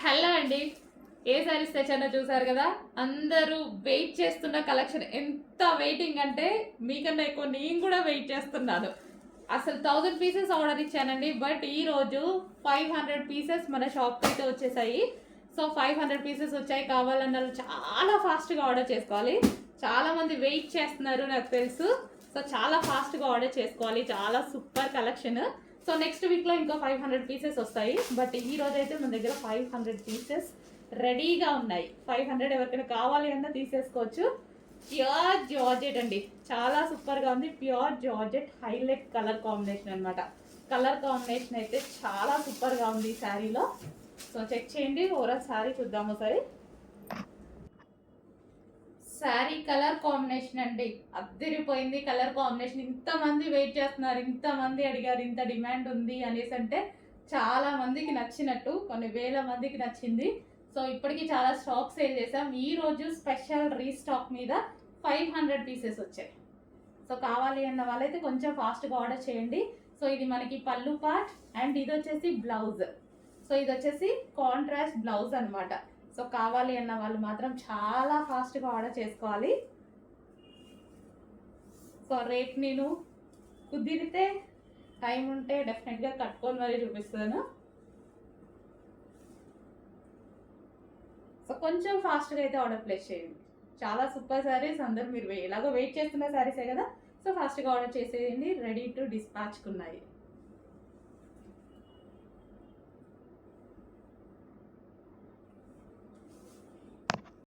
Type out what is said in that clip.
Hello అండి. ఏ సారీస్ తెచ్చానో చూసారు కదా. అందరూ వెయిట్ చేస్తున్న కలెక్షన్. ఎంత వెయిటింగ్ అంటే మీకన్నా ఎక్కువ నేను కూడా వెయిట్ చేస్తున్నాను. అసలు 1000 పీసెస్ ఆర్డర్ ఇచ్చానండి. బట్ ఈరోజు 500 పీసెస్ మన షాప్కి అయితే వచ్చేసాయి. సో 500 పీసెస్ వచ్చాయి. కావాలన్న వాళ్ళు చాలా ఫాస్ట్గా ఆర్డర్ చేసుకోవాలి. చాలామంది వెయిట్ చేస్తున్నారు నాకు తెలుసు. సో చాలా ఫాస్ట్గా ఆర్డర్ చేసుకోవాలి. చాలా సూపర్ కలెక్షన్. సో నెక్స్ట్ వీక్లో ఇంకా 500 పీసెస్ వస్తాయి. బట్ ఈ రోజు అయితే మన దగ్గర 500 పీసెస్ రెడీగా ఉన్నాయి. 500 ఎవరికైనా కావాలి అన్నా తీసేసుకోవచ్చు. ప్యూర్ జార్జెట్ అండి, చాలా సూపర్గా ఉంది. Pure georgette highlight colour combination అనమాట. కలర్ కాంబినేషన్ అయితే చాలా సూపర్గా ఉంది ఈ శారీలో. సో చెక్ చేయండి. ఓవరాల్ శారీ చూద్దాము ఒకసారి. శారీ కలర్ కాంబినేషన్ అండి, అద్దరిపోయింది కలర్ కాంబినేషన్. ఇంతమంది వెయిట్ చేస్తున్నారు, ఇంతమంది అడిగారు, ఇంత డిమాండ్ ఉంది అనేసి అంటే చాలా మందికి నచ్చినట్టు, కొన్ని వేల మందికి నచ్చింది. సో ఇప్పటికీ చాలా స్టాక్ సేల్ చేసాం. ఈ రోజు స్పెషల్ రీస్టాక్ మీద 500 పీసెస్ వచ్చాయి. సో కావాలి అన్న వాళ్ళైతే కొంచెం ఫాస్ట్గా ఆర్డర్ చేయండి. సో ఇది మనకి పళ్ళు పార్ట్ అండ్ ఇది వచ్చేసి బ్లౌజ్. సో ఇది వచ్చేసి కాంట్రాస్ట్ బ్లౌజ్ అనమాట. సో కావాలి అన్న వాళ్ళు మాత్రం చాలా ఫాస్ట్గా ఆర్డర్ చేసుకోవాలి. సో రేపు నేను కుదిరితే టైం ఉంటే డెఫినెట్గా కట్టుకొని మరీ చూపిస్తాను. సో కొంచెం ఫాస్ట్గా అయితే ఆర్డర్ ప్లేస్ చేయండి. చాలా సూపర్ శారీస్. అందరూ మీరు ఎలాగో వెయిట్ చేస్తున్న శారీసే కదా. సో ఫాస్ట్గా ఆర్డర్ చేసేయండి. Ready to డిస్పాచ్కున్నాయి.